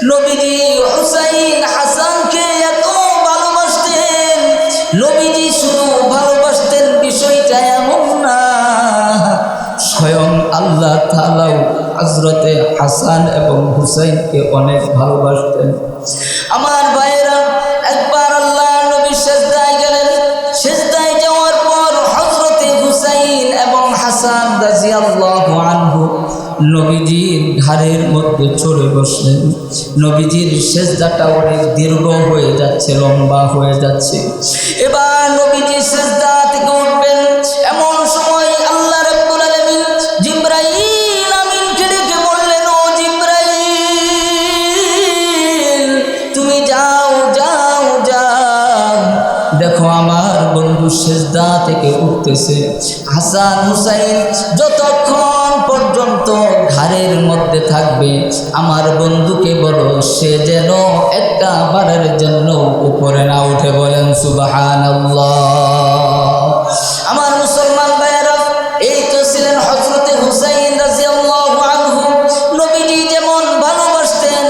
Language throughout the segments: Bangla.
নবীজি হুসাইন হাসানকে এত ভালোবাসতেন। নবীজি শুধু ভালোবাসতেন বিষয়টা এমন না, স্বয়ং আল্লাহ তাআলাও হযরতে হাসান এবং হুসাইনকে অনেক ভালোবাসতেন। আমার ভাইয়েরা, একবার আল্লাহ নবী সিজদায় গেলেন। সিজদায় যাওয়ার পর হযরতে হুসাইন এবং হাসান রাদিয়াল্লাহু আনহু নবীজির ঘাড়ের মধ্যে চড়ে বসলেন। নবীজির সিজদাটা অনেক দীর্ঘ হয়ে যাচ্ছে, লম্বা হয়ে যাচ্ছে। এবার নবীজি সিজদা থেকে উঠবেন, এমন সময় আল্লাহ রাব্বুল আলামিন জিবরাইল আমিনকে ডেকে বললেন, ও জিবরাইল, তুমি যাও যাও যাও, দেখো আমার বন্ধু সিজদা থেকে উঠতেছে। হাসান হুসাইন যতক্ষণ পর্যন্ত ঘাড়ের মধ্যে থাকবে, আমার বন্ধুকে বলো সে যেন একটা বারের জন্য উপরে না উঠে। বলেন সুবহানাল্লাহ। আমার মুসলমান ভাইয়েরা, এই তো ছিলেন হযরতে হুসাইন রাদিয়াল্লাহু আনহু। নবীজি যেমন ভালোবাসতেন,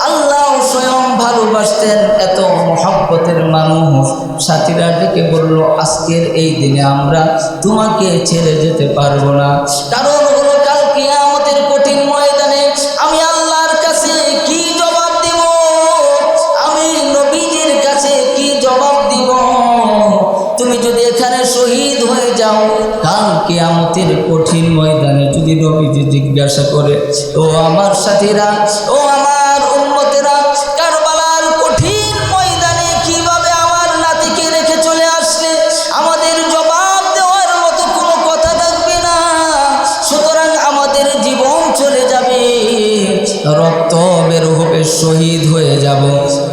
আল্লাহ স্বয়ং ভালোবাসতেন। এত মহব্বতের মানুষ। সাথীরা ডেকে বলল, আজকের এই দিনে আমরা তোমাকে ছেড়ে যেতে পারবো না। কারণ হলো কাল কিয়ামতের কঠিন ময়দানে আমি আল্লাহর কাছে কি জবাব দিব, আমি নবীজির কাছে কি জবাব দিব। তুমি যদি এখানে শহীদ হয়ে যাও, কাল কিয়ামতের কঠিন ময়দানে যদি নবীজি জিজ্ঞাসা করে, ও আমার সাথীরা, ও আমার উম্মতেরা, কারবালার কঠিন ময়দানে কিভাবে আমার নাতিকে রেখে চলে আসলে, আমাদের জবাব দেওয়ার মতো কোনো কথা থাকবে না। সুতরাং আমাদের জীবন চলে যাবে, রক্ত বের হবে, শহীদ হয়ে যাব,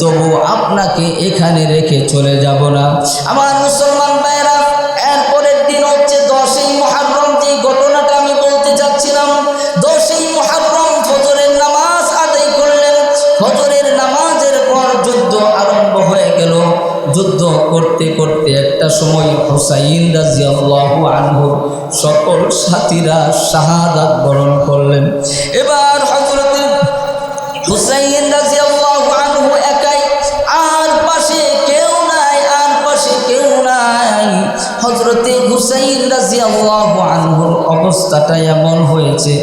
তবু আপনাকে এখানে রেখে চলে যাব না। আমার মুসলমান ভাইয়েরা, এরপরের দিন হচ্ছে 10ই মুহররম। যে ঘটনাটা আমি বলতে চাচ্ছিলাম, 10ই মুহররম ফজরের নামাজ আদায় করলেন। ফজরের নামাজের পর যুদ্ধ আরম্ভ হয়ে গেল। যুদ্ধ করতে করতে একটা সময় হুসাইন রাদিয়াল্লাহু আনহু সকল সাথীরা শাহাদাত বরণ করলেন। এবার হযরতে হুসাইন রাদিয়াল্লাহু আনহু একাই, আর পাশে কেউ নাই, আর পাশে কেউ নাই। হযরতে হুসাইন রাদিয়াল্লাহু আনহুর অবস্থাটা এমন হয়েছে,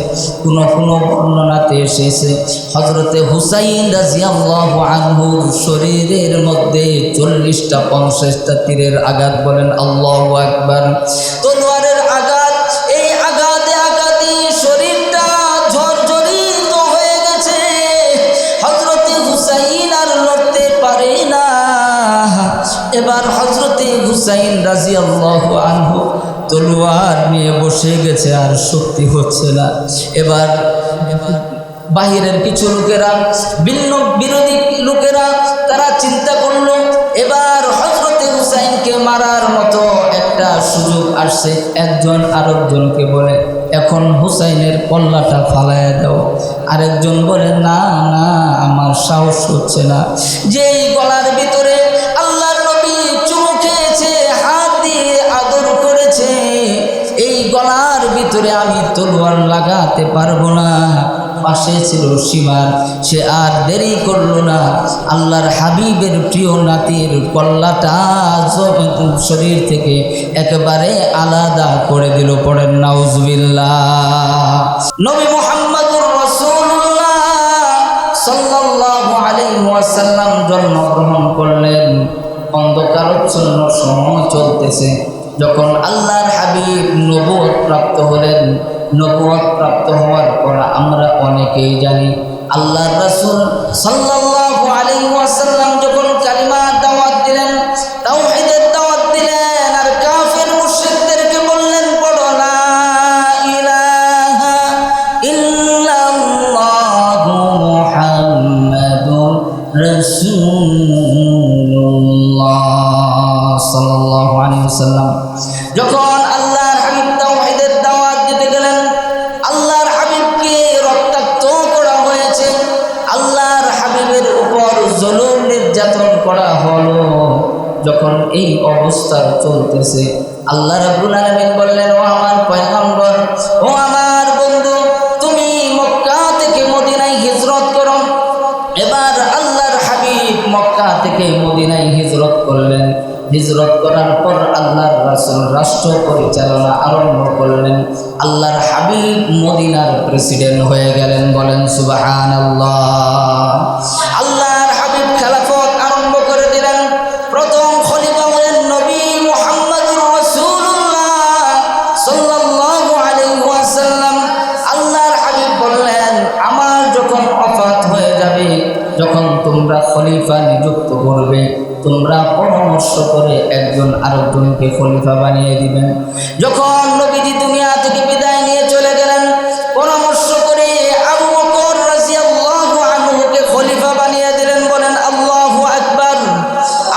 কোনো বর্ণনাতে এসেছে হযরতে হুসাইন রাদিয়াল্লাহু আনহুর শরীরের মধ্যে 40টা 50টা তীরের আঘাত। বলেন আল্লাহু আকবার। তলোয়ারের আঘাত, এই আঘাতে আঘাতে শরীরটা ঝরঝরিত হয়ে গেছে। হযরতে হুসাইন আর লড়তে পারে না। এবার হযরতে হুসাইন রাদিয়াল্লাহু আনহু তলোয়ার নিয়ে বসে গেছে, আর শক্তি হচ্ছে না। এবার বাহিরের কিছু লোকেরা, বিরোধী লোকেরা, তারা চিন্তা করলো এবার হযরতে হুসাইনকে মারার মতো একটা সুযোগ আসছে। একজন আরেকজনকে বলে, এখন হুসাইনের কল্লাটা ফালাইয়া দাও। আরেকজন বলে, না না, আমার সাহস হচ্ছে না। যেই গলার ভিতরে আল্লাহর নবী চুমু খেয়েছে, হাত দিয়ে আদর করেছে, এই গলার ভিতরে আমি তলোয়ার লাগাতে পারবো না। পাশে ছিল সীমার, সে আর দেরি করলো না, আল্লাহর হাবিবের প্রিয় নাতির কল্লাটা শরীর থেকে একেবারে আলাদা করে দিল। পড়েন নাউজুবিল্লাহ। নবী মুহাম্মদুর রাসূলুল্লাহ সাল্লাল্লাহু আলাইহি ওয়াসাল্লাম জন্মগ্রহণ করলেন। অন্ধকারাচ্ছন্ন সময় চলতেছে। যখন আল্লাহর হাবিব নবুয়ত প্রাপ্ত হলেন, নবুয়ত প্রাপ্ত হওয়ার পর আমরা অনেকেই জানি আল্লাহর রাসূল সাল্লাল্লাহু আলাইহি ওয়াসাল্লাম যখন কালিমার দাওয়াত দিলেন, তাওহীদের দাওয়াত দিলেন, আর কাফির মুশরিকদেরকে বললেন, পড়ো লা ইলাহা ইল্লাল্লাহু মুহাম্মাদুর রাসূলুল্লাহ সাল্লাল্লাহু আলাইহি ওয়াসাল্লাম। যখন আল্লাহর হাবিব তাওহীদের দাওয়াত দিতে গেলেন, আল্লাহর হাবিবকে রক্তাক্ত করা হয়েছে, আল্লাহর হাবিবের উপর জুলুম নির্যাতন করা হলো। যখন এই অবস্থা চলতেছে, আল্লাহ রাব্বুল আলামিন বললেন, ও আমার পয়গম্বর, ও আমার বন্ধু, তুমি মক্কা থেকে মদিনায় হিজরত করো। এবার থেকে মদিনায় হিজরত করলেন। হিজরত করার পর আল্লাহর রাসূল রাষ্ট্র পরিচালনা আরম্ভ করলেন। আল্লাহর হাবিব মদিনার প্রেসিডেন্ট হয়ে গেলেন। বলেন সুবহানাল্লাহ। আল্লাহর হাবিব খেলাফত আরম্ভ করে দিলেন। প্রথম খলিফা হলেন নবী মুহাম্মদুর রাসূলুল্লাহ সাল্লাল্লাহু আলাইহি ওয়াসাল্লাম। আল্লাহর হাবিব বললেন, আমার যখন ওফাত হয়ে যাবে, যখন তোমরা খলিফা নিযুক্ত করবে, তোমরা পরামর্শ করে একজন আরেকজনকে খলিফা বানিয়ে দিবেন। যখন নবীজি দুনিয়া থেকে বিদায় নিয়ে চলে গেলেন, পরামর্শ করে আবু বকর রাদিয়াল্লাহু আনহুকে খলিফা বানিয়ে দিলেন। বলেন আল্লাহু আকবার।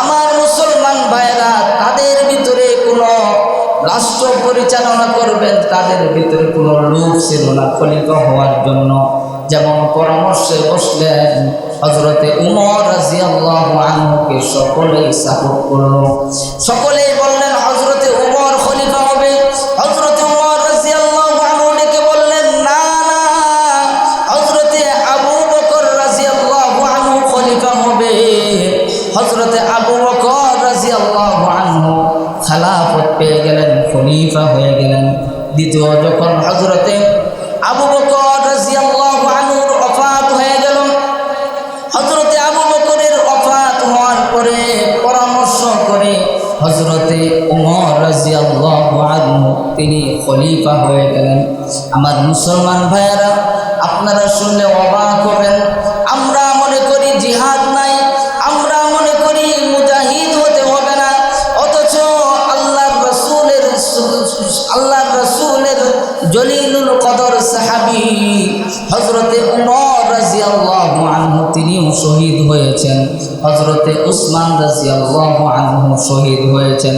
আমার মুসলমান ভাইরা, তাদের ভিতরে কোনো রাষ্ট্র পরিচালনা করবেন, তাদের ভিতরে কোনো লোক ছিল না খলিফা হওয়ার জন্য। যেমন পরামর্শে বসলেন হযরতে উমর রাদিয়াল্লাহু আনহুকে সকলেই সাপোর্ট করলো। সকলেই বললেন হযরতে উমর খলিফা হবে। হযরতে উমর রাদিয়াল্লাহু আনহু ডেকে বললেন, না না, হযরতে আবু বকর রাদিয়াল্লাহু আনহু খলিফা হবে। হযরতে আবু বকর রাদিয়াল্লাহু আনহু খেলাফত পেয়ে গেলেন, খলিফা হয়ে গেলেন। দ্বিতীয় যখন হযরতে আবু বকর রাদিয়াল্লাহু আনহুর ওফাত হয়ে গেল, হযরতে আবু বকরের ওফাত হওয়ার পরে পরামর্শ করে হযরতে উমর রাদিয়াল্লাহু আনহু তিনি খলিফা হয়ে গেলেন। আমার মুসলমান ভাইয়েরা, আপনারা শুনলে অবাক হবেন। আমরা মনে করি জিহাদ নাই, আমরা মনে করি মুজাহিদ হতে হবে না, অথচ আল্লাহর রাসূলের জলিলুল কদর সাহাবী হযরতে উমর রাদিয়াল্লাহু আনহু তিনিও শহীদ হয়েছেন। হযরতে উসমান রাদিয়াল্লাহু আনহু শহীদ হয়েছেন।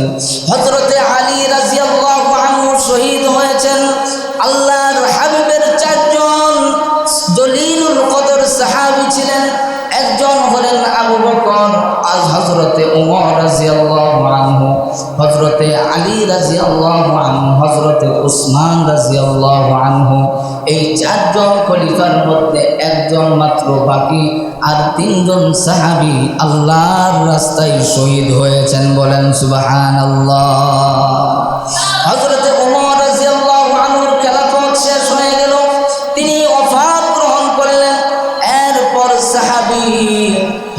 হযরতে আলী রাদিয়াল্লাহু আনহু শহীদ হয়েছেন। আল্লাহর হাবিবের চারজন জলিলুল কদর সাহাবী ছিলেন। একজন হলেন আবু বকর, আজ হযরতে উমর রাদিয়াল্লাহু আনহু, হযরতে আলী রাদিয়াল্লাহু আনহু, হযরতে উসমান রাদিয়াল্লাহু আনহু। এই চারজন খলিফার মধ্যে একজন মাত্র বাকি, আর তিনজন সাহাবী আল্লাহর রাস্তায় শহীদ হয়েছেন। বলেন সুবহানাল্লাহ। হযরতে উমর রাদিয়াল্লাহু আনহুর খেলাফত শেষ হয়ে গেল, তিনি ওফাত গ্রহণ করলেন। এরপর সাহাবী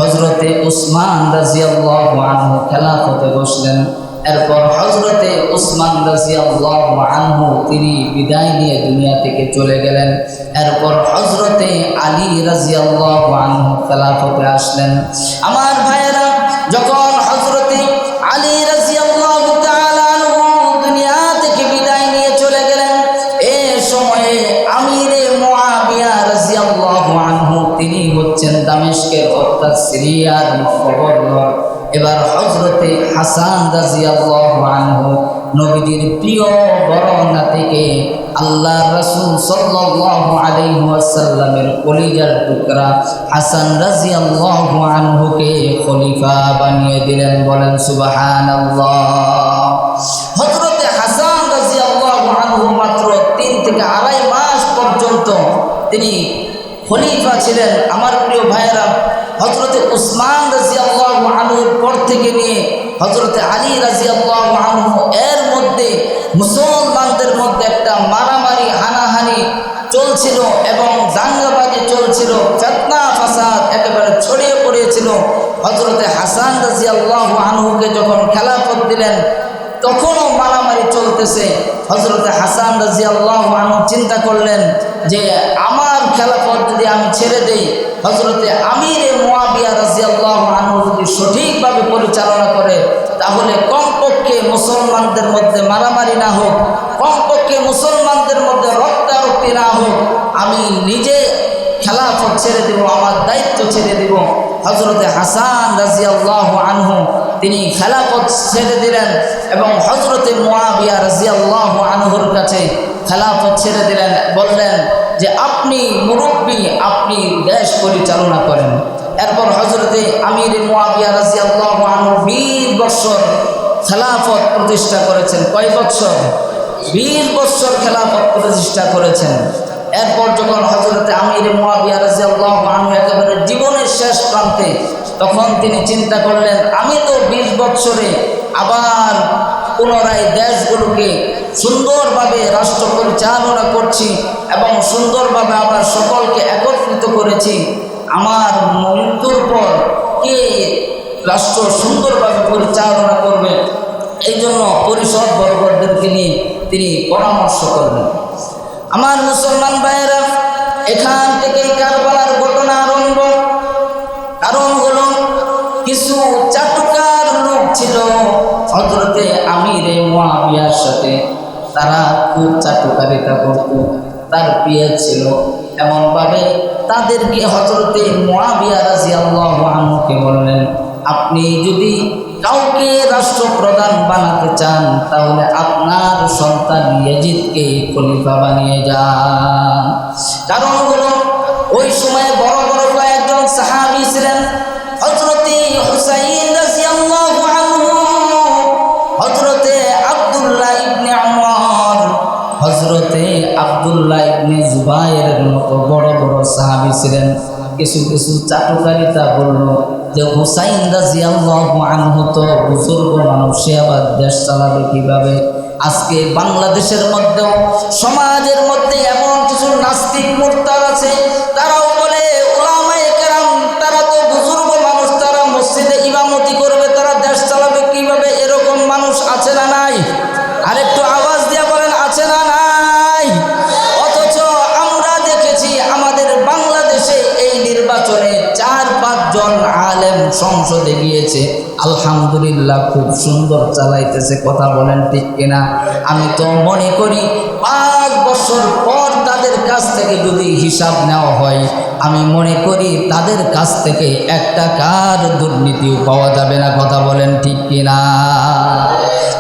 হযরতে উসমান রাদিয়াল্লাহু আনহু খেলাফতে বসলেন। এরপর হযরতে উসমান রাদিয়াল্লাহু আনহু তিনি বিদায় নিয়ে দুনিয়া থেকে চলে গেলেন। এরপর হযরতে আলী রাদিয়াল্লাহু আনহু খেলাফতে আসলেন। আমার ভাইয়েরা, যখন হযরতে আলী রাদিয়াল্লাহু তাআলা আনহু দুনিয়া থেকে বিদায় নিয়ে চলে গেলেন, এই সময়ে আমিরে মুআবিয়া রাদিয়াল্লাহু আনহু তিনি হচ্ছেন দামেস্কের অর্থাৎ সিরিয়ার গভর্নর। এবার হযরতে হাসান রাদিয়াল্লাহু আনহু নবীজির প্রিয় বড় নাতিকে আল্লাহর রাসূল সাল্লাল্লাহু আলাইহি ওয়াসাল্লামের কলিজার টুকরা হাসান রাদিয়াল্লাহু আনহুকে খলিফা বানিয়ে দিলেন। বলেন সুবহানাল্লাহ। হযরতে হাসান রাদিয়াল্লাহু আনহু মাত্র 3 থেকে 2.5 মাস পর্যন্ত তিনি খলিফা ছিলেন। আমার প্রিয় ভাইয়েরা, হযরতে উসমান রাদিয়াল্লাহু আনহুর পর থেকে নিয়ে হযরতে আলী রাদিয়াল্লাহু আনহু এর মধ্যে মুসলমানদের মধ্যে একটা মারামারি হানাহানি চলছিল এবং দাঙ্গাবাজি চলছিল, ফিতনা ফাসাদ একেবারে ছড়িয়ে পড়েছিল। হযরতে হাসান রাদিয়াল্লাহু আনহুকে যখন খেলাফত দিলেন, তখনও মারামারি চলতেছে। হযরতে হাসান রাদিয়াল্লাহু আনহু চিন্তা করলেন যে আমার খেলাফত যদি আমি ছেড়ে দেই, হযরতে আমিরে মুআবিয়া রাদিয়াল্লাহু আনহু যদি সঠিকভাবে পরিচালনা করে, তাহলে কমপক্ষে মুসলমানদের মধ্যে মারামারি না হোক, কমপক্ষে মুসলমানদের মধ্যে রক্তারক্তি না হোক, আমি নিজে খেলাফত ছেড়ে দেব, আমার দায়িত্ব ছেড়ে দেব। হযরতে হাসান রাদিয়াল্লাহু আনহু তিনি খেলাফত ছেড়ে দিলেন এবং হযরতে মুআবিয়া রাদিয়াল্লাহু আনহুর কাছে খেলাফত ছেড়ে দিলেন। বললেন যে আপনি মুরব্বী, আপনি দেশ পরিচালনা করেন। এরপর হযরতে আমির মুআবিয়া রাদিয়াল্লাহু আনহু 20 বছর খেলাফত প্রতিষ্ঠা করেছেন। কয় বছর? 20 বছর খেলাফত প্রতিষ্ঠা করেছেন। এরপর যখন হযরতে আমির মুআবিয়া রাদিয়াল্লাহু আনহু একেবারে জীবনের শেষ প্রান্তে তখন তিনি চিন্তা করলেন, আমি তো 20 বছরে আবার পুনরায় দেশগুলোকে সুন্দরভাবে রাষ্ট্র পরিচালনা করছি এবং সুন্দরভাবে আবার সকলকে একত্রিত করেছি, আমার মৃত্যুর পর কে রাষ্ট্র সুন্দরভাবে পরিচালনা করবে? এই জন্য পরিষদ বর্গদেরকে নিয়ে তিনি পরামর্শ করলেন। আমার মুসলমান ভাইয়েরা, এখান থেকেই কারবালার ঘটনা আরম্ভ। কারণ হলো কিছু চাটুকার লোক ছিল হযরতে আমিরে মুয়াবিয়ার সাথে, তারা খুব চাটুকারিতা করত। তার বিয়ে ছিল এমনভাবে, তাদেরকে হযরতে মুয়াবিয়া রাদিয়াল্লাহু আনহুকে বললেন, আপনি যদি কাউকে রাষ্ট্রপ্রধান বানাতে চান তাহলে আপনার সন্তান ইয়াজিদকে খলিফা বানিয়ে যান। কারণ হলো ওই সময় বড় বড় কয়েকজন সাহাবী ছিলেন, হযরতে হুসাইন রাদিয়াল্লাহু আনহু, হযরতে আব্দুল্লাহ ইবনে উমর, হযরতে আব্দুল্লাহ ইবনে জুবাইরের মতো বড় বড় সাহাবী ছিলেন। কিছু কিছু চাটুকারিতা বলল যে হুসাইন রাদিয়াল্লাহু আনহু তো বুজুর্গ মানুষ, সে আবার দেশ চালাবে কিভাবে? আজকে বাংলাদেশের মধ্যেও সমাজের মধ্যে এমন কিছু নাস্তিক মুরতাদ আছে, তারাও বলে উলামায়ে কেরাম তারা তো বুজুর্গ মানুষ, তারা মসজিদে ইমামতি করবে, তারা দেশ চালাবে কিভাবে? এরকম মানুষ আছে না নাই? আরেকটু আওয়াজ দিয়ে বলেন, আছে না নাই? অথচ আমরা দেখেছি আমাদের বাংলাদেশে এই নির্বাচনে 4-5 জন আলেম সংসদে গিয়েছে, আলহামদুলিল্লাহ খুব সুন্দর চালাইতেছে। কথা বলেন ঠিক কিনা? আমি তো মনে করি 5 বছর পর তাদের কাছ থেকে যদি হিসাব নেওয়া হয়, আমি মনে করি তাদের কাছ থেকে 1 টাকার দুর্নীতিও পাওয়া যাবে না। কথা বলেন ঠিক কিনা?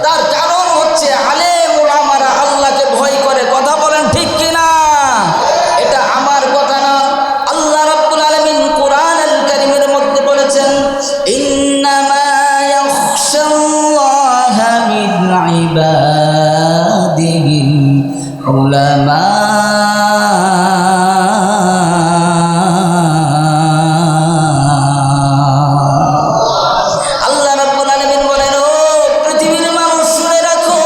তার কারণ হচ্ছে আলেম উলামারা আল্লাহকে ভয় করে। কথা বলেন ঠিক কিনা? এটা আমার কথা না, আল্লাহ রাব্বুল আলামিন কোরআনুল কারীমের মধ্যে বলেছেন, ইন্নামা ইয়াখশাল্লাহা মিন ইবাদিহিল উলামা। আল্লাহ রাব্বুল আলামিন বলেন, ও পৃথিবীর মানুষ শুনে রাখো,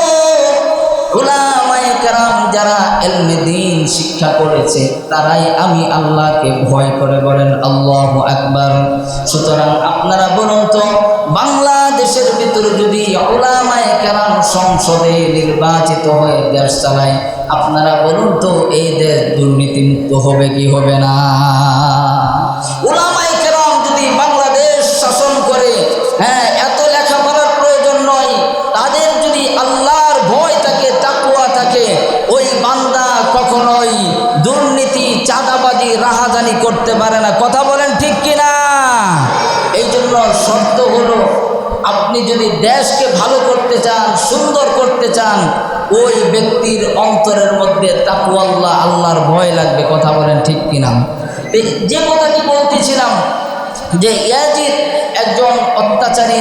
উলামায়ে কেরাম যারা ইলমে দ্বীন শিক্ষা করেছে তারাই আমি আল্লাহকে ভয় করে। বলেন আল্লাহু আকবার। সুতরাং আপনারা বলুন তো, বাংলাদেশের ভিতরে যদি উলামায়ে কেরাম সংসদে নির্বাচিত হয়ে দেশ চালায়, আপনারা বলুন তো এই দেশ দুর্নীতিমুক্ত হবে কি হবে না? উলামায়ে কেরাম যদি বাংলাদেশ শাসন করে, হ্যাঁ, এত লেখাপড়ার প্রয়োজন নয়, তাদের যদি আল্লাহর ভয় থাকে, তাকওয়া থাকে, ওই বান্দা কখনোই দুর্নীতি, চাঁদাবাজি, রাহাজানি করতে পারে না। কথা বলেন ঠিক কিনা? এই জন্য শর্ত হলো, আপনি যদি দেশকে ভালো করতে চান, সুন্দর করতে চান, ওই ব্যক্তির অন্তরের মধ্যে তাকওয়াল্লাহ, আল্লাহর ভয় লাগবে। কথা বলেন ঠিক কিনা? যে কথাটি বলতেছিলাম যে ইয়াজিদ একজন অত্যাচারী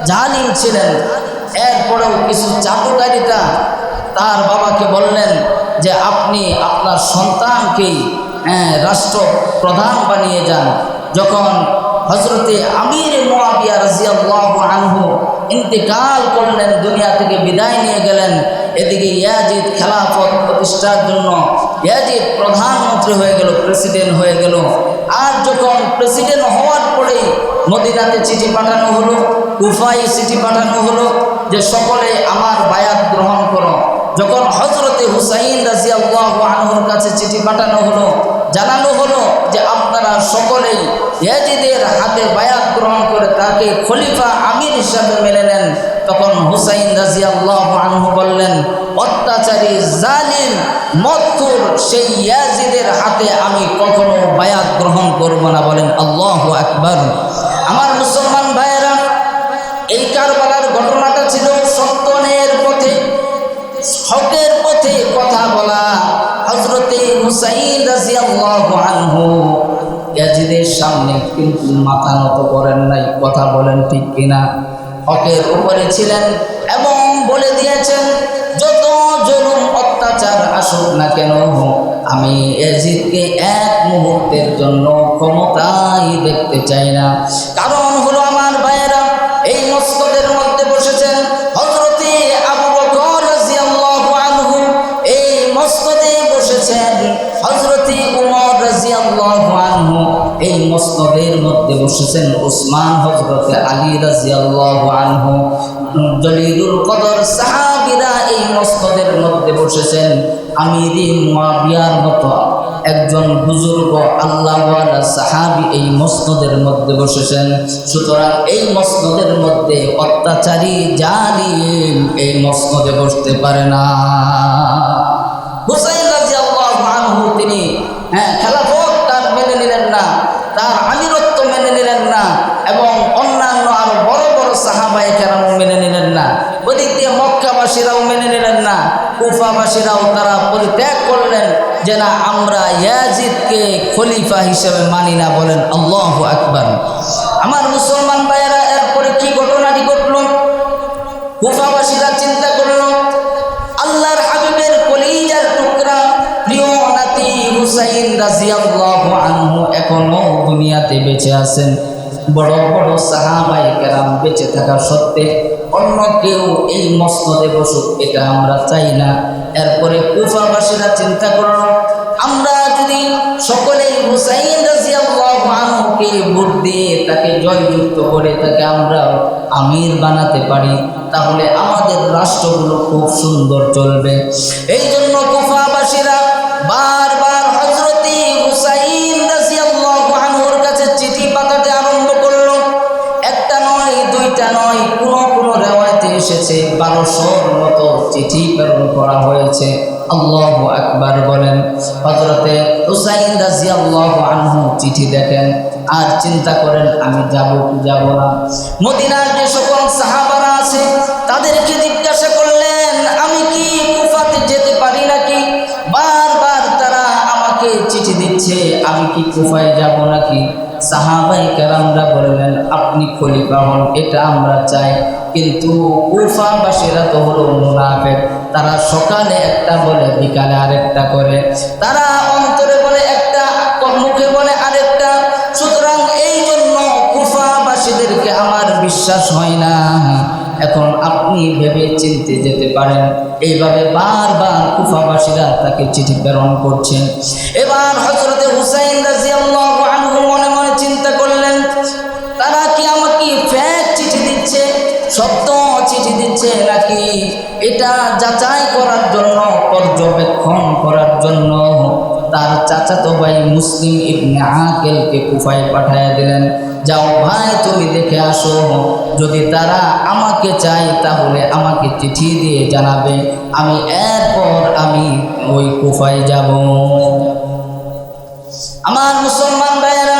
জালিম ছিলেন, এরপরেও কিছু চাটুকারিতা তার বাবাকে বললেন যে আপনি আপনার সন্তানকেই রাষ্ট্রপ্রধান বানিয়ে যান। যখন হযরতে আমির মুয়াবিয়া রাদিয়াল্লাহু আনহু ইন্তেকাল করলেন, দুনিয়া থেকে বিদায় নিয়ে গেলেন, এদিকে ইয়াজিদ খেলাফত প্রতিষ্ঠার জন্য ইয়াজিদ প্রধানমন্ত্রী হয়ে গেল, প্রেসিডেন্ট হয়ে গেল। আর যখন প্রেসিডেন্ট হওয়ার পরেই মদিনাতে চিঠি পাঠানো হলো, কুফায় চিঠি পাঠানো হলো যে সকলে আমার বায়াত গ্রহণ করো। যখন হযরতে হুসাইন রাদিয়াল্লাহু আনহুর কাছে চিঠি পাঠানো হলো, জানানো হলো যে আপনারা সকলেই ইয়াজিদের হাতে বায়াত গ্রহণ করে তাকে খলিফা আমির হিসাবে মেনে নেন, তখন হুসাইন রাদিয়াল্লাহু আনহু বললেন, অত্যাচারী জালিম মদখুর সেই ইয়াজিদের হাতে আমি কখনো বায়াত গ্রহণ করব না। বলেন আল্লাহু আকবার। আমার মুসলমান ভাইয়েরা, এই কারবালার ঘটনাটা ছিল সত্যের পথে, হকের পথে কথা বলা। হযরতে হুসাইন রাদিয়াল্লাহু আনহু ইয়াজিদের সামনে কিন্তু মাথা নত করেন নাই। কথা বলেন ঠিক কিনা? হকের উপরে ছিলেন এবং বলে দিয়েছেন, যত জুলুম অত্যাচার আসুক না কেন, আমি ইয়াজিদকে 1 মুহূর্তের জন্য ক্ষমতায় দেখতে চাই না। কারণ মসনদের মধ্যে বসেছেন উসমান হযরতে আলী রাদিয়াল্লাহু আনহু, জলিলুল কদর সাহাবীরা এই মসনদের মধ্যে বসেছেন। আমিরে মুয়াবিয়ার মতো একজন বুজুর্গ আল্লাহওয়ালা সাহাবী এই মসনদের মধ্যে বসেছেন। সুতরাং এই মসনদের মধ্যে অত্যাচারী জালিম এই মসনদে বসতে পারে না। হুসাইন রাদিয়াল্লাহু আনহু তিনি খেলাফত তার মেনে নিলেন না, তার আমিরত্ব মেনে নিলেন না, এবং অন্যান্য আরো বড় বড় সাহাবায়ে কেরাম মেনে নিলেন না। ওদিক দিয়ে মক্কাবাসীরাও মেনে নিলেন না, কুফাবাসীরাও তারা পরিত্যাগ করলেন যে না, আমরা ইয়াজিদকে খলিফা হিসেবে মানি না। বলেন আল্লাহু আকবার। আমার মুসলমান ভাইয়েরা, এরপরে কি ঘটনাটি ঘটল? কুফাবাসীরা চিন্তা করল আল্লাহর হাবিবের কলিজার টুকরা প্রিয় নাতি হুসাইন রাদিয়াল্লাহু আনহু এখনো দুনিয়াতে বেঁচে আছেন। বড় বড় সাহাবায়ে কেরাম বেঁচে থাকা সত্ত্বে অন্য কেউ এই মসনদে বসুক, এটা আমরা চাই না। এরপরে কুফাবাসীরা চিন্তা করল আমরা যদি সকলেই হুসাইন রাদিয়াল্লাহু আনহুকে ভোট দিয়ে তাকে জয়যুক্ত করে তাকে আমরা আমির বানাতে পারি, তাহলে আমাদের রাষ্ট্রগুলো খুব সুন্দর চলবে। এই জন্য কুফাবাসীরা বারবার হযরতে হুসাইন রাদিয়াল্লাহু আনহুর কাছে চিঠি পাঠাতে আরম্ভ করলো। একটা নয়, দুইটা নয়, কোনো রিওয়ায়াতে এসেছে 1200-র মতো চিঠি প্রেরণ করা হয়েছে। আল্লাহু আকবার বলেন। হযরতে হুসাইন রাদিয়াল্লাহু আনহু চিঠি দেখেন আর চিন্তা করেন আমি যাব কি যাব না। মদিনার যে সকল সাহাবারা আছে তাদেরকে জিজ্ঞাসা করলেন আমি কি কুফাতে যেতে পারি নাকি? বারবার তারা আমাকে চিঠি দিচ্ছে, আমি কি কুফায় যাব নাকি? সাহাবায়ে কেরামরা বললেন আপনি খলিফা হন, এটা আমরা চাই, কিন্তু কুফাবাসীরা তো হলো মুনাফিক, তারা সকালে একটা বলে বিকালে আরেকটা করে, তারা অন্তরে বলে একটা মুখে বলে আরেকটা। সুতরাং এই জন্য কুফাবাসীদেরকে আমার বিশ্বাস হয় না। এখন আপনি ভেবে চিনতে যেতে পারেন। এইভাবে বারবার কুফাবাসীরা তাকে চিঠি প্রেরণ করছেন। এবার হযরতে হুসাইন রাদিয়াল্লাহু আনহু মনে মনে চিন্তা করলেন তারা কি আমাকে ফেক চিঠি দিচ্ছে, সত্য চিঠি দিচ্ছে নাকি এটা যাচাই করার জন্য, পর্যবেক্ষণ করার জন্য তার চাচাতো ভাই মুসলিম ইবনে আকিলকে কুফায় পাঠিয়ে দিলেন, যাও ভাই তুমি দেখে আসো, যদি তারা আমাকে চায় তাহলে আমাকে চিঠি দিয়ে জানাবে, আমি এরপর আমি ওই কুফায় যাব। আমার মুসলমান ভাইয়েরা,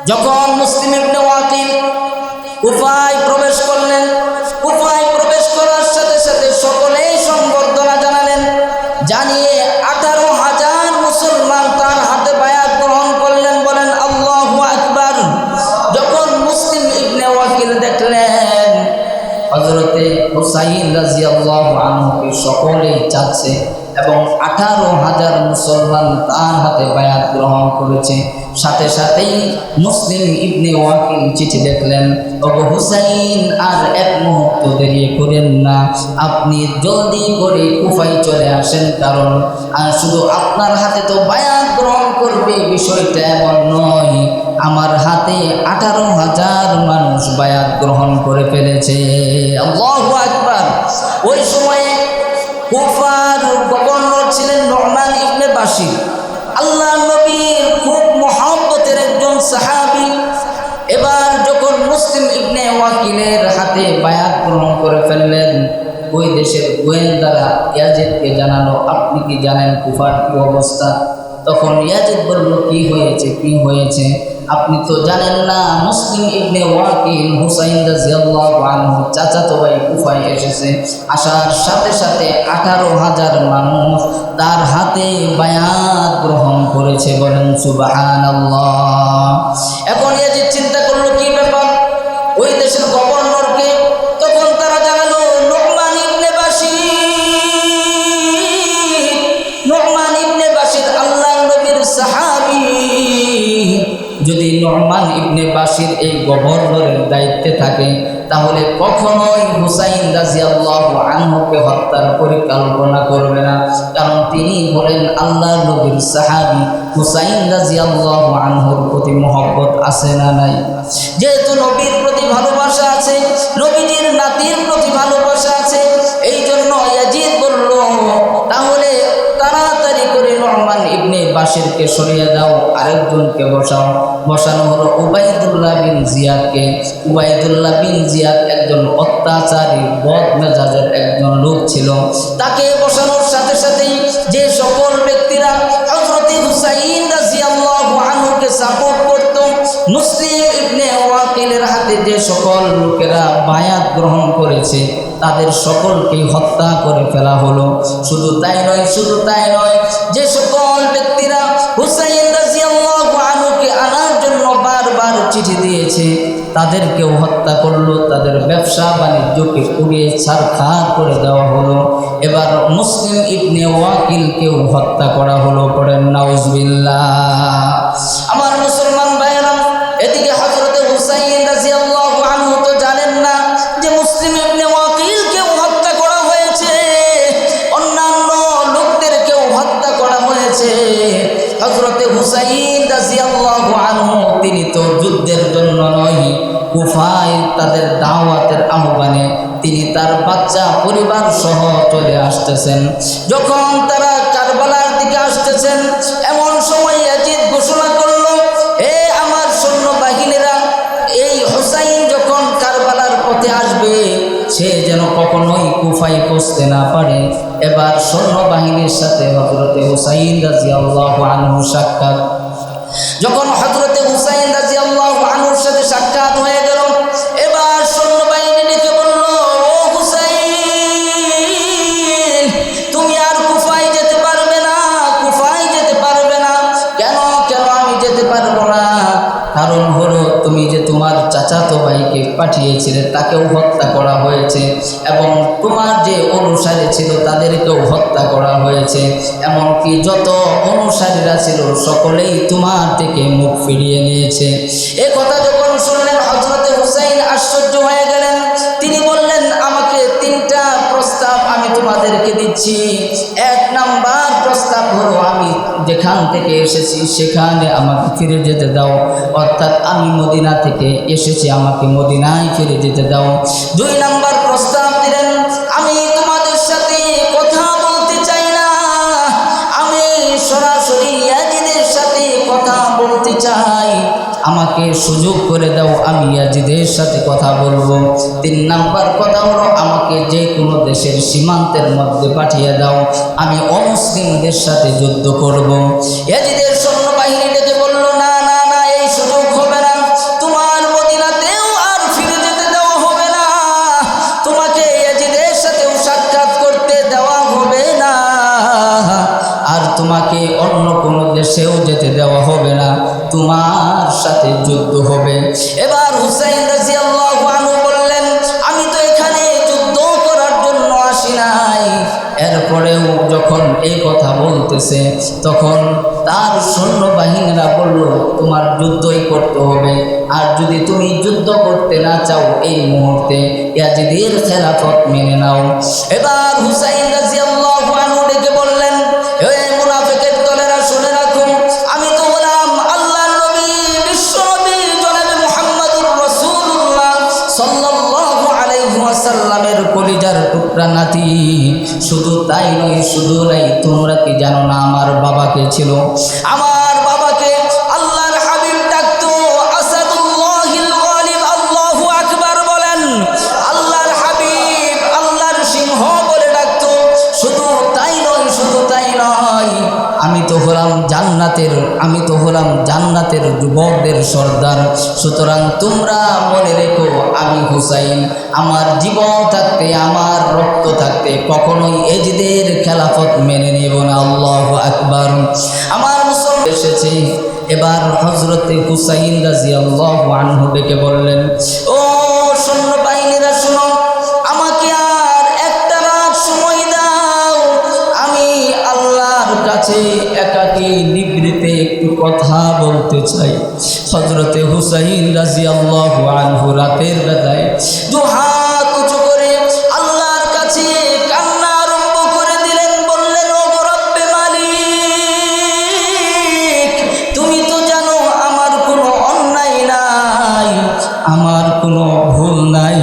যখন মুসলিম ইবনে আকিল কুফায় প্রবেশ করলেন, কুফায় প্রবেশ করার সাথে সাথে সকলেই সংবর্ধনা জানালেন, জানিয়ে 18,000 মুসলমান তার হাতে বায়াত গ্রহণ করলেন। বলেন আল্লাহু আকবার। যখন মুসলিম ইবনে ওয়াকিল দেখলেন হযরতে হুসাইন রাদিয়াল্লাহু আনহুকে সকলেই চাচ্ছে এবং 18,000 মুসলমান তার হাতে বায়াত গ্রহণ করেছে, সাথে সাথেই মুসলিম ইবনে ওয়াকিল চিঠি দেখলেন, ওগো হুসাইন আর এক মুহূর্ত দেরি করেন না, আপনি জলদি করে কুফায় চলে আসেন, কারণ শুধু আপনার হাতে তো বায়াত গ্রহণ করবে বিষয়টা এমন নয়, আমার হাতে 18,000 মানুষ বায়াত গ্রহণ করে ফেলেছে। আল্লাহু আকবার। ওই সময়ে কুফার গভর্নর ছিলেন নু'মান ইবনে বাশির, আল্লাহ নবীর খুব মহব্বতের একজন সাহাবী। এবার যখন মুসলিম ইবনে ওয়াকিলের হাতে বায়াত গ্রহণ করে ফেললেন, ওই দেশের গোয়েন্দারা ইয়াজিদকে জানালো আপনি কি জানেন কুফার কি অবস্থা? তখন ইয়াজিদ বলল কি হয়েছে, কি হয়েছে? আপনি তো জানেন না মুসলিম ইবনে ওয়াকিল হুসাইন রাদিয়াল্লাহু আনহু চাচাতো ভাই কুফায় এসেছে, আসার সাথে সাথে 18,000 মানুষ তার হাতে বায়াত গ্রহণ করেছে। বলেন সুবহানাল্লাহ। এখন ইয়াজিদ চিন্তা করলো কি ব্যাপার, ওই দেশের গভর্নরকে তখন তারা জানালো নু'মান ইবনে বাশির, নু'মান ইবনে বাশির আল্লাহর নবীর সাহাবী, যদি নু'মান ইবনে বাশির এই গভর্নরের দায়িত্বে থাকে তাহলে কখনোই হুসাইন রাদিয়াল্লাহু আনহুকে হত্যার পরিকল্পনা করবে না, কারণ তিনি বলেন আল্লাহর নবীর সাহাবী হুসাইন রাদিয়াল্লাহু আনহুর প্রতি মহব্বত আছে না নাই? যেহেতু নবীর প্রতি ভালোবাসা আছে, নবীজির নাতির প্রতি ভালোবাসা আছে, এই জন্য ইয়াজিদ বলল তাহলে তাড়াতাড়ি করে নু'মান ইবনে বাশিরকে সরিয়ে দাও, আরেকজনকে বসাও। বসানো হলো উবাইদুল্লাহ বিন জিয়াদকে। উবাইদুল্লাহ বিন জিয়াদ একজন অত্যাচারী বদ মেজাজের একজন লোক ছিল। তাকে বসানোর সাথে সাথেই যে সকল ব্যক্তিরা হযরত হুসাইন রাদিয়াল্লাহু আনহুকে সাপোর্ট করত, মুসলিম ইবনে ওয়াকিলের হাতে যে সকল লোকেরা বায়াত গ্রহণ করেছে তাদের সকলকেই হত্যা করে ফেলা হলো। শুধু তাই নয়, যে সকল ব্যক্তিরা হুসাইন রাদিয়াল্লাহু আনহুকে আনার জন্য বারবার চিঠি দিয়েছে তাদেরকেও হত্যা করলো, তাদের ব্যবসা বাণিজ্যকে পুড়িয়ে ছারখার করে দেওয়া হলো। এবার মুসলিম ইবনে ওয়াকিলকেও হত্যা করা হলো। পড়েন নাউজুবিল্লাহ। আমার মুসলমান ভাইয়েরা, এদিকে হযরত হুসাইন রাদিয়াল্লাহু আনহু তো জানেন না যে মুসলিম ইবনে ওয়াকিলকেও হত্যা করা হয়েছে, অন্যান্য লোকদেরকেও হত্যা করা হয়েছে। হযরত হুসাইন রাদিয়াল্লাহু আনহু তিনি তো যুদ্ধের জন্য নয়, কুফায় তাদের দাওয়াতের আহ্বানে তিনি তার বাচ্চা পরিবার সহ চলে আসতেছেন। যখন তারা কারবালার দিকে আসতেছেন, এমন সময় ইয়াজিদ ঘোষণা করল, এ আমার সৈন্যবাহিনীরা, এই হুসাইন যখন কারবালার পথে আসবে সে যেন কখনোই কুফায় পৌঁছতে না পারে। এবার সৈন্যবাহিনীর সাথে হযরত হুসাইন রাদিয়াল্লাহু আনহু সাক্ষাৎ। যখন হযরত হুসাইন রাদিয়াল্লাহু আনহুর সাথে সাক্ষাৎ হয়ে গেল, এবার সৈন্যবাহিনী ডেকে বলল, ও হুসাইন, তুমি আর কুফায় যেতে পারবে না, কুফায় যেতে পারবে না। কেন আমি যেতে পারবো না? কারণ হলো তুমি যে তোমার চাচাতো ভাইকে পাঠিয়েছিলে তাকেও হত্যা করা হয়েছে, এবং তোমার যে অনুসারী ছিল তাদেরকেও হত্যা করা হয়েছে, এমনকি যত অনুসারীরা ছিল সকলেই তোমার থেকে মুখ ফিরিয়ে নিয়েছে। এ কথা যখন শুনলেন হযরত হুসাইন আশ্চর্য হয়ে গেলেন। তিনি বললেন, আমাকে 3টা প্রস্তাব আমি তোমাদেরকে দিচ্ছি। 1 নাম্বার প্রস্তাব হলো আমি যেখান থেকে এসেছি সেখানে আমাকে ফিরে যেতে দাও, অর্থাৎ আমি মদিনা থেকে এসেছি, আমাকে মদিনায় ফিরে যেতে দাও। 2 নাম্বার প্রস্তাব দিলেন, আমি তোমাদের সাথে কথা বলতে চাই না, আমি সরাসরি ইয়াজিদের সাথে কথা বলতে চাই, আমাকে সুযোগ করে দাও, আমি ইয়াজিদের সাথে কথা বলবো। 3 নাম্বার কথা হলো আমাকে যে কোনো দেশের সীমান্তের মধ্যে পাঠিয়ে দাও, আমি অমুসলিমদের সাথে যুদ্ধ করব। ইয়াজিদের সৈন্যবাহিনী ডেকে বলল, না না না, এই সুযোগ হবে না, তোমার মদিনাতেও আর ফিরে যেতে দেওয়া হবে না, তোমাকে ইয়াজিদের সাথেও সাক্ষাৎ করতে দেওয়া হবে না, আর তোমাকে অন্য কোনো দেশেও যেতে দেওয়া হবে না, তোমার সাথে যুদ্ধ হবে। এবার হুসাইন রাদিয়াল্লাহু আনহু বললেন, আমি তো এখানে যুদ্ধ করার জন্য আসি নাই। এরপরেও যখন এই কথা বলতেছে তখন তার সৈন্যবাহিনীরা বলল, তোমার যুদ্ধই করতে হবে, আর যদি তুমি যুদ্ধ করতে না চাও এই মুহূর্তে ইয়াজিদের খেলাফত মেনে নাও। এবার হুসাইন রাদিয়াল্লাহু আনহু ডেকে বললেন, হে মুনাফিকের দলেরা, শুনে রাখুন, আমি তো হলাম আল্লাহর নবী, বিশ্ব নবী জনাবে মুহাম্মদুর রাসূলুল্লাহ সাল্লাল্লাহু আলাইহি ওয়াসাল্লামের কলিজার টুকরা নাতি। শুধু তাই নয়, তোমরা কি জানো না আমার বাবাকে ছিল, আমার বাবাকে আল্লাহর হাবিব ডাকতো আসাদুল্লাহিল গালিব। আল্লাহু আকবার বলেন। আল্লাহর হাবিব আল্লাহর সিংহ বলে ডাকতো। শুধু তাই নয়, আমি তো হলাম জান্নাতের যুবকদের সর্দার। সুতরাং তোমরা মনে রেখো, আমি হুসাইন আমার জীবন থাকতে, আমার রক্ত থাকতে কখনোই এজিদের খেলাফত মেনে নেব না। আল্লাহু আকবার। আমার মুসলমান এসেছে। এবার হযরত হুসাইন রাদিয়াল্লাহু আনহু ডেকে বললেন, ও সৈন্যবাহিনীরা শুনো, আমাকে আর একটা রাত সময় দাও, আমি আল্লাহর কাছে একাকী নিভৃতে একটু কথা বলতে চাই। হযরত হুসাইন রাদিয়াল্লাহু আনহু রাতের বেলায় দুই হাত উঁচু করে আল্লাহর কাছে কান্না আরম্ভ করে দিলেন, বললেন, ও রব্বে মালিক, তুমি তো জানো আমার কোনো অন্যায় নাই, আমার কোনো ভুল নাই,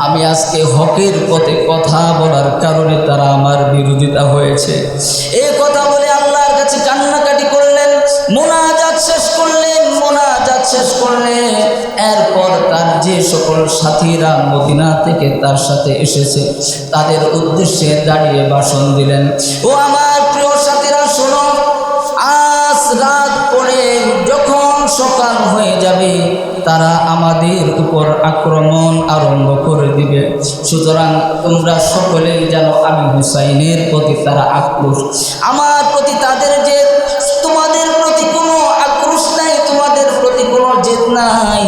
আমি আজকে হকের পথে কথা বলার কারণে তারা আমার বিরোধিতা হয়েছে। এই কথা বলে আল্লাহর কাছে কান্নাকাটি করলেন, মোনাজাত শেষ করলেন, মোনাজাত শেষ করলেন। এরপর তার যে সকল সাথীরা মদিনা থেকে তার সাথে এসেছে তাদের উদ্দেশ্যে দাঁড়িয়ে ভাষণ দিলেন, ও আমার প্রিয় সাথীরা শোনো, আজ রাত পরে যখন সকাল হয়ে যাবে তারা আমাদের উপর আক্রমণ আরম্ভ করে দিবে, সুতরাং তোমরা সকলেই জানো আমি হুসাইনের প্রতি তারা আক্রোশ, আমার প্রতি তাদের যে তোমাদের প্রতি কোনো আক্রোশ নাই, তোমাদের প্রতি কোনো জেদ নাই,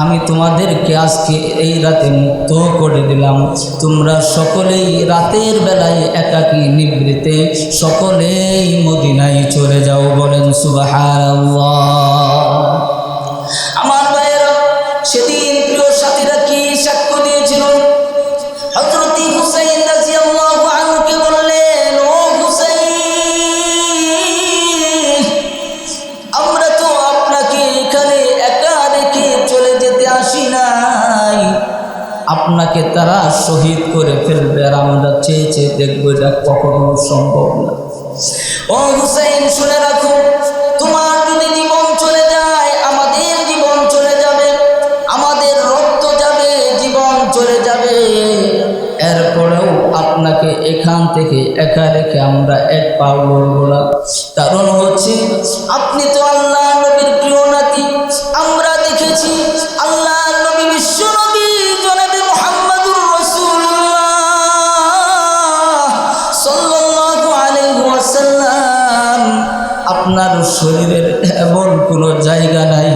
আমি তোমাদেরকে আজকে এই রাতে মুক্ত করে দিলাম, তোমরা সকলেই রাতের বেলায় একাকী নিবৃতে সকলেই মদিনায় চলে যাও। বলেন সুবহানাল্লাহ। আমার ভাইয়েরা, সেদিন প্রিয় সাথীরা কি সাক্ষ্য দিয়েছিল? হযরত হুসাইন রাদিয়াল্লাহু আনহুকে বললেন, ও হুসাইন, আমরা তো আপনাকে এখানে একা রেখে চলে যেতে আসি নাই, আপনাকে তারা শহীদ করে ফেলবে আর আমরা চেয়ে চেয়ে দেখবো, এটা কখনো সম্ভব না। ও হুসাইন, শুনে রাখো, তোমার যদি জীবন চলে যায় আমাদের জীবন চলে যাবে, আমাদের রক্ত যাবে, জীবন চলে যাবে, এরপরেও আপনাকে এখান থেকে একা রেখে আমরা এক পাও লড়ব না। কারণ হচ্ছে আপনি তো আল্লাহ নবীর প্রিয় নাতি, আমরা দেখেছি আল্লাহ নবী বিশ্ব নবী জনাবে মুহাম্মদুর রাসূলুল্লাহ সাল্লাল্লাহু আলাইহি ওয়াসাল্লাম, আপনার শরীরের এমন কোনো জায়গা নাই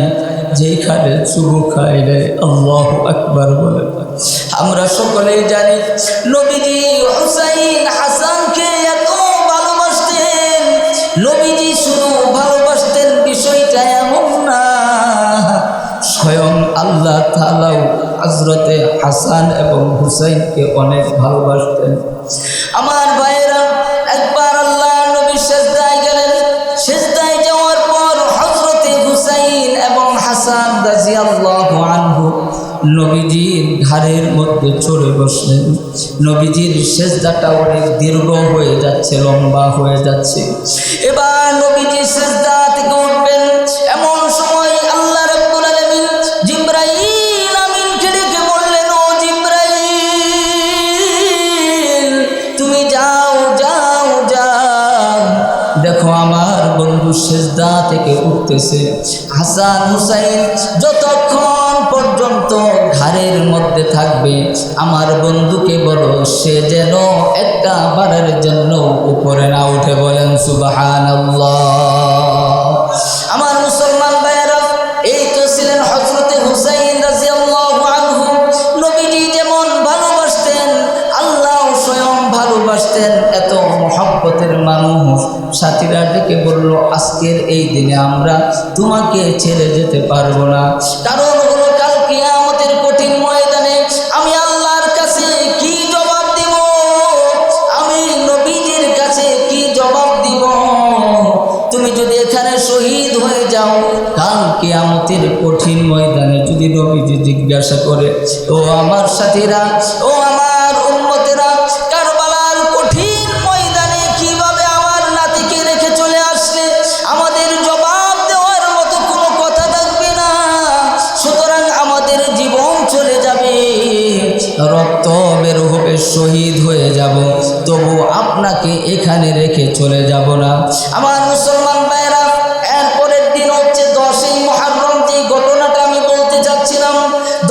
যেখানে চুমু খাইলে আল্লাহু আকবার বলে। আমরা সকলেই জানি নবীজি হুসাইন হাসানকে এত ভালোবাসতেন, নবীজি শুধু ভালোবাসতেন বিষয়টা এমন না, স্বয়ং আল্লাহ তাআলাও হযরতে হাসান এবং হুসাইনকে অনেক ভালোবাসতেন। আমার ভাইয়েরা, একবার আল্লাহ নবী সিজদায় গেলেন, সিজদায় যাওয়ার পর হযরতে হুসাইন এবং হাসান রাদিয়াল্লাহু আনহু নবীজির ঘাড়ের মধ্যে চড়ে বসলেন। নবীজির সিজদাটা অনেক দীর্ঘ হয়ে যাচ্ছে, লম্বা হয়ে যাচ্ছে। এবার নবীজি সিজদা থেকে উঠবেন, এমন সময় আল্লাহ রাব্বুল আলামিন জিবরাইল আমিনকে ডেকে বললেন, ও জিবরাইল, তুমি যাও যাও যাও, দেখো আমার বন্ধু সিজদা থেকে উঠতেছে। হাসান হুসাইন যতক্ষণ পর্যন্ত ঘাড়ের মধ্যে থাকবে আমার বন্ধুকে বলো সে যেন একটা বারের জন্য উপরে না উঠে। বলেন সুবহানাল্লাহ। আমার মুসলমান ভাইয়েরা, এই তো ছিলেন হযরতে হুসাইন রাদিয়াল্লাহু আনহু। নবীজি যেমন ভালোবাসতেন আল্লাহ স্বয়ং ভালোবাসতেন, এত মহব্বতের মানুষ। সাথীরা ডেকে বলল, আজকের এই দিনে আমরা তোমাকে ছেড়ে যেতে পারবো না, কারণ হলো কাল কিয়ামতের কঠিন ময়দানে আমি আল্লাহর কাছে কি জবাব দিব, আমি নবীজির কাছে কি জবাব দিব। তুমি যদি এখানে শহীদ হয়ে যাও, কাল কিয়ামতের কঠিন ময়দানে যদি নবীজি জিজ্ঞাসা করে, ও আমার সাথীরা, ও আমার উম্মতেরা, কারবালার কঠিন ময়দানে কিভাবে আমার নাতিকে রেখে চলে আসলে, আমাদের জবাব দেওয়ার মতো কোনো কথা থাকবে না। সুতরাং আমাদের জীবন চলে যাবে, রক্ত বের হবে, শহীদ হয়ে যাব, তবু আপনাকে এখানে রেখে চলে যাব না। আমার মুসলমান ভাইয়েরা, এরপরের দিন হচ্ছে 10ই মুহররম। যে ঘটনাটা আমি বলতে চাচ্ছিলাম,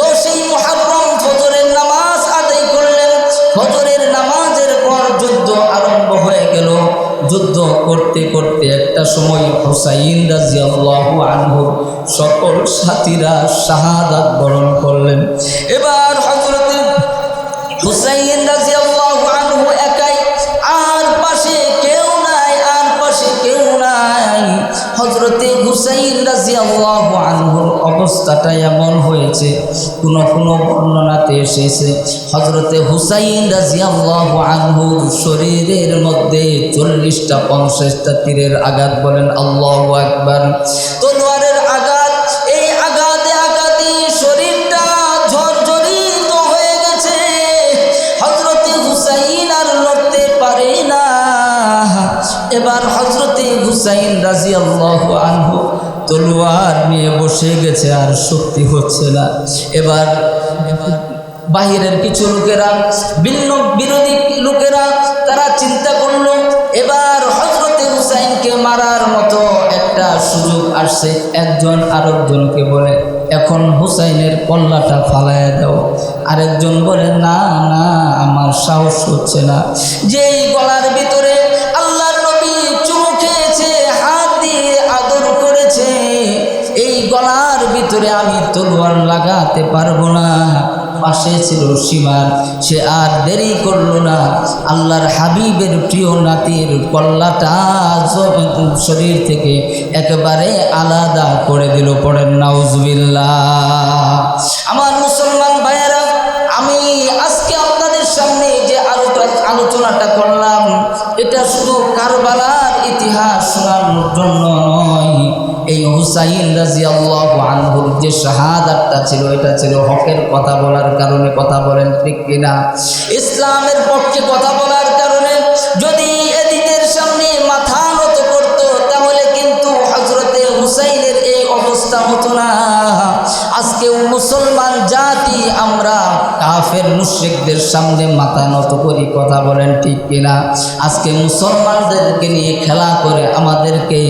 10ই মুহররম ফজরের নামাজ আদায় করলেন। ফজরের নামাজের পর যুদ্ধ আরম্ভ হয়ে গেল। যুদ্ধ করতে করতে একটা সময় হুসাইন রাদিয়াল্লাহু আনহু সকল সাথীরা শাহাদাত বরণ করলেন। এবার হযরতে হুসাইন রাদিয়াল্লাহু আনহু একাই, আর পাশে কেউ নাই, আর পাশে কেউ নাই। হযরতে হুসাইন রাদিয়াল্লাহু আনহুর অবস্থাটা এমন হয়েছে, কোনো বর্ণনাতে এসেছে হযরতে হুসাইন রাদিয়াল্লাহু আনহুর শরীরের মধ্যে 40টা 50টা তীরের আঘাত, বলেন আল্লাহু আকবার, তলোয়ারের আঘাত। এই আঘাতে আঘাতে শরীরটা জর্জরিত হয়ে গেছে। হযরতে হুসাইন আর লড়তে পারে না। এবার হযরতে হুসাইন রাদিয়াল্লাহু আনহু তলোয়ার নিয়ে বসে গেছে, আর শক্তি হচ্ছে না। এবার বাহিরের কিছু লোকেরা, বিরোধী লোকেরা, তারা চিন্তা করলো এবার হযরতে হুসাইনকে মারার মতো একটা সুযোগ আসছে। একজন আরেকজনকে বলে, এখন হুসাইনের কল্লাটা ফালাইয়া দাও। আরেকজন বলে, না না, আমার সাহস হচ্ছে না। যেই গলার ভিতরে আল্লাহর নবী চুমু খেয়েছে, হাত দিয়ে আদর করেছে, এই গলার ভিতরে আমি তলোয়ার লাগাতে পারবো না। পাশে ছিল সীমান, সে আর দেরি করলো না, আল্লাহর হাবিবের প্রিয় নাতির কল্লাটা শরীর থেকে একেবারে আলাদা করে দিল। পড়েন নাউজুবিল্লাহ। আমার মুসলমান ভাইয়েরা, আমি আজকে আপনাদের সামনে যে আলোচনাটা করলাম, এটা শুধু কারবালার ইতিহাস শোনানোর জন্য নয়। এই হুসাইন রাদিয়াল্লাহু আনহুর যে শাহাদাতটা ছিল, এটা ছিল হকের কথা বলার কারণে। কথা বলেন ঠিক কিনা? ইসলামের পক্ষে কথা বলার কারণে। যদি এদিকের সামনে মাথা নত করত, তাহলে কিন্তু হযরতে হুসাইনের এই অবস্থা হতো না। আজকে মুসলমান জাতি আমরা কাফের মুশরিকদের সামনে মাথা নত করি। কথা বলেন ঠিক কিনা? আজকে মুসলমানদেরকে নিয়ে খেলা করে আমাদেরকে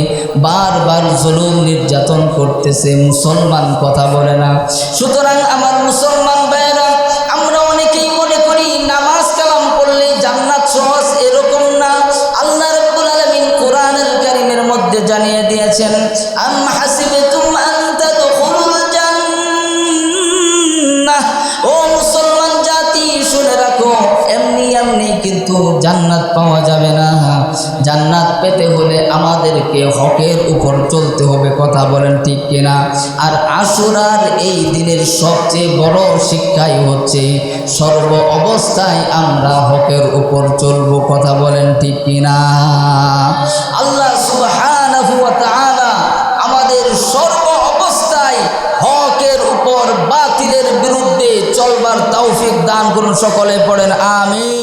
বারবার জুলুম নির্যাতন করতেছে, মুসলমান কথা বলে না। সুতরাং আমার মুসলমান ভাইয়েরা, আমরা অনেকেই মনে করি নামাজ কালাম পড়লে জান্নাত সহজ, এরকম না। আল্লাহ রাব্বুল আলামিন কোরআনুল কারীমের মধ্যে জানিয়ে দিয়েছেন, আম হাসিবতুম আন তাদখুলুল জান্নাহ। ও মুসলমান জাতি, শুনে রাখো, এমনি কিন্তু জান্নাত পাওয়া যাবে না। জান্নাত পেতে হলে আমাদেরকে হকের উপর চলতে হবে। কথা বলেন ঠিক কিনা? আর আশুরার এই দিনের সবচেয়ে বড় শিক্ষাই হচ্ছে সর্ব অবস্থায় আমরা হকের উপর চলবো। কথা বলেন ঠিক কিনা? আল্লাহ সুবহানাহু ওয়া তাআলা আমাদের সর্ব অবস্থায় হকের উপর বাতিলের বিরুদ্ধে চলবার তৌফিক দান করুন। সকলে পড়েন আমিন।